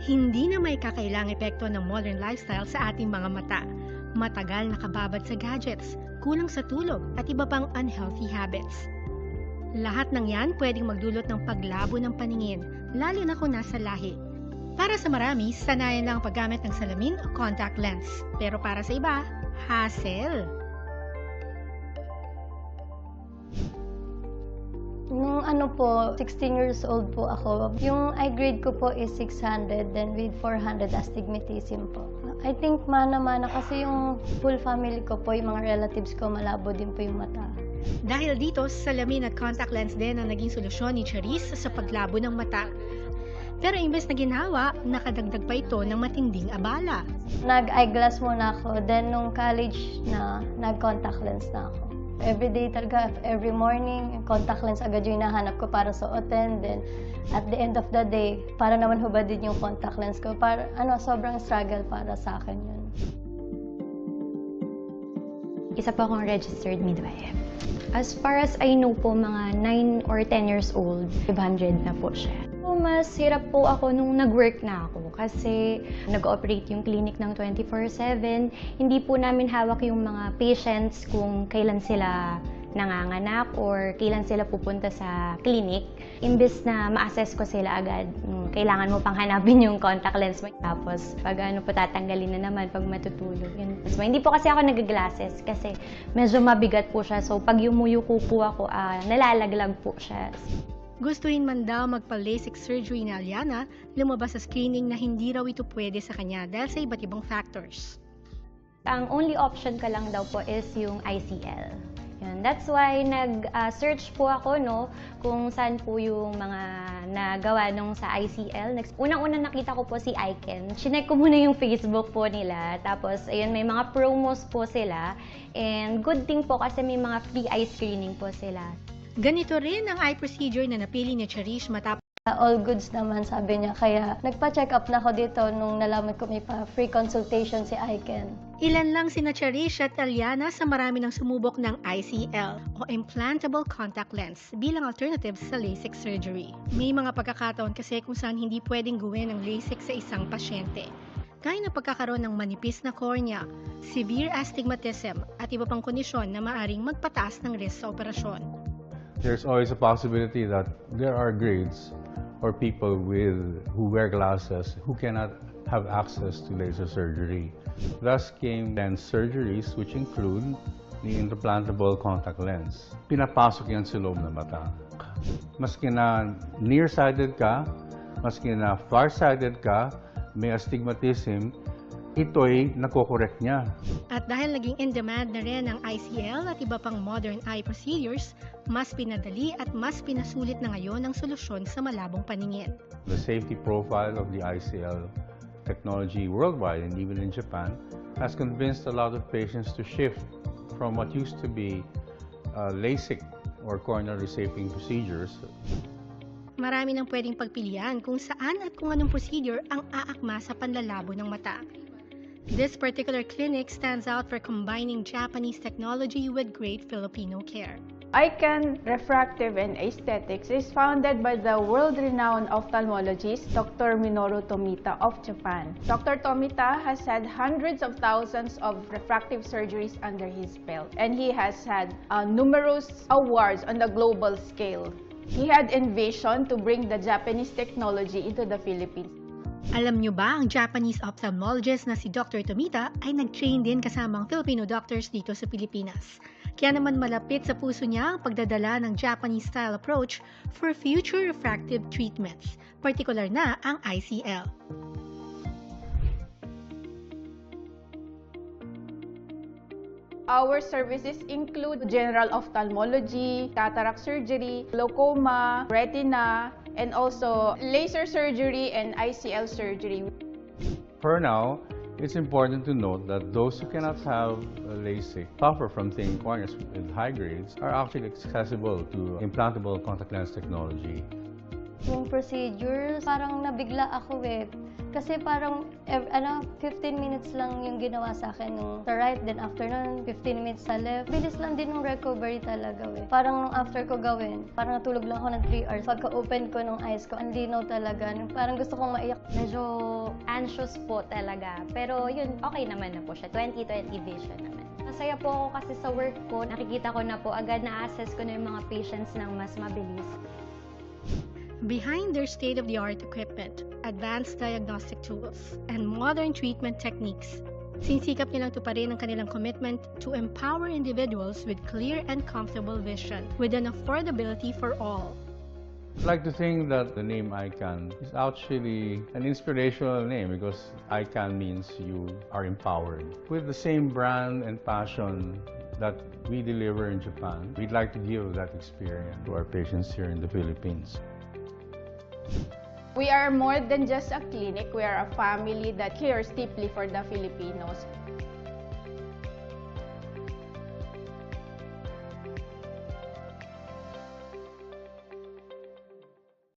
Hindi na may kakailang epekto ng modern lifestyle sa ating mga mata. Matagal nakababad sa gadgets, kulang sa tulog at iba pang unhealthy habits. Lahat ng yan pwedeng magdulot ng paglabo ng paningin, lalo na kung nasa lahi. Para sa marami, sanayan lang ang paggamit ng salamin o contact lens. Pero para sa iba, hassle. Nung 16 years old po ako, yung eye grade ko po is 600, then with 400 astigmatism po. I think mana-mana kasi yung full family ko po, yung mga relatives ko, malabo din po yung mata. Dahil dito, salamin at contact lens din ang naging solusyon ni Charisse sa paglabo ng mata. Pero imbes na ginawa, nakadagdag pa ito ng matinding abala. Nag-eyeglass muna ako, then nung college na, nag-contact lens na ako. Everyday talaga, every morning, contact lens agad yung hinahanap ko para suotin. Then, at the end of the day, para naman hubad din yung contact lens ko. Para, sobrang struggle para sa akin yun. Isa po akong registered midwife. As far as I know po, mga 9 or 10 years old, 500 na po siya. Mas hirap po ako nung nag-work na ako kasi nag-operate yung clinic ng 24/7. Hindi po namin hawak yung mga patients kung kailan sila nanganganak or kailan sila pupunta sa clinic. Imbes na ma-assess ko sila agad, kailangan mo pang hanapin yung contact lens mo. Tapos pag tatanggalin na naman pag matutulog. Yun. So, hindi po kasi ako nag-glasses kasi medyo mabigat po siya. So pag yumuyuko po ako, nalalaglag po siya. Gustuhin man daw magpa-LASIK surgery na Aliana, lumabas sa screening na hindi raw ito pwede sa kanya dahil sa iba't ibang factors. Ang only option ka lang daw po is yung ICL. Yun. That's why nag-search po ako kung saan po yung mga nagawa nung sa ICL. Unang-una nakita ko po si Icon. Chinek ko muna yung Facebook po nila. Tapos, ayun, may mga promos po sila. And good thing po kasi may mga free eye screening po sila. Ganito rin ang eye procedure na napili ni Charisse matapos. All goods naman, sabi niya. Kaya nagpa-check up na ako dito nung nalaman ko may free consultation si Icon. Ilan lang sina Charisse at Aliana sa marami ng sumubok ng ICL o Implantable Contact Lens bilang alternative sa LASIK surgery. May mga pagkakataon kasi kung saan hindi pwedeng gawin ang LASIK sa isang pasyente. Gaya ng pagkakaroon ng manipis na cornea, severe astigmatism at iba pang kondisyon na maaring magpataas ng risk sa operasyon. There's always a possibility that there are grades or people who wear glasses who cannot have access to laser surgery. Thus came lens surgeries which include the implantable contact lens. Pinapasok yan sa loob ng mata. Maski na nearsighted ka, maski na farsighted ka, may astigmatism, ito'y nakokorek niya. At dahil naging in-demand na rin ang ICL at iba pang modern eye procedures, mas pinadali at mas pinasulit na ngayon ang solusyon sa malabong paningin. The safety profile of the ICL technology worldwide and even in Japan has convinced a lot of patients to shift from what used to be LASIK or corneal reshaping procedures. Marami nang pwedeng pagpilian kung saan at kung anong procedure ang aakma sa panlalabo ng mata. This particular clinic stands out for combining Japanese technology with great Filipino care. Icon Refractive and Aesthetics is founded by the world-renowned ophthalmologist Dr. Minoru Tomita of Japan. Dr. Tomita has had hundreds of thousands of refractive surgeries under his belt, and he has had numerous awards on the global scale. He had envisioned to bring the Japanese technology into the Philippines. Alam nyo ba, ang Japanese ophthalmologist na si Dr. Tomita ay nag-train din kasamang Filipino doctors dito sa Pilipinas. Kaya naman malapit sa puso niya ang pagdadala ng Japanese-style approach for future refractive treatments, partikular na ang ICL. Our services include general ophthalmology, cataract surgery, glaucoma, retina, and also laser surgery and ICL surgery. For now, it's important to note that those who cannot have LASIK, suffer from thin corneas with high grades, are actually accessible to implantable contact lens technology. Yung procedure, parang nabigla ako eh. Kasi parang 15 minutes lang yung ginawa sa akin nung sa right, then after nun, 15 minutes sa left. Bilis lang din ng recovery talaga eh. Parang nung after ko gawin, parang natulog lang ako ng 3 hours. Pagka-open ko ng eyes ko, ang linaw talaga. Parang gusto kong maiyak. Medyo anxious po talaga. Pero yun, okay naman na po siya. 20/20 vision naman. Masaya po ako kasi sa work ko, nakikita ko na po agad na-assess ko na yung mga patients ng mas mabilis. Behind their state-of-the-art equipment, advanced diagnostic tools, and modern treatment techniques, sinisikap nilang tuparin ang kanilang commitment to empower individuals with clear and comfortable vision with an affordability for all. I'd like to think that the name ICANN is actually an inspirational name because ICANN means you are empowered. With the same brand and passion that we deliver in Japan, we'd like to give that experience to our patients here in the Philippines. We are more than just a clinic. We are a family that cares deeply for the Filipinos.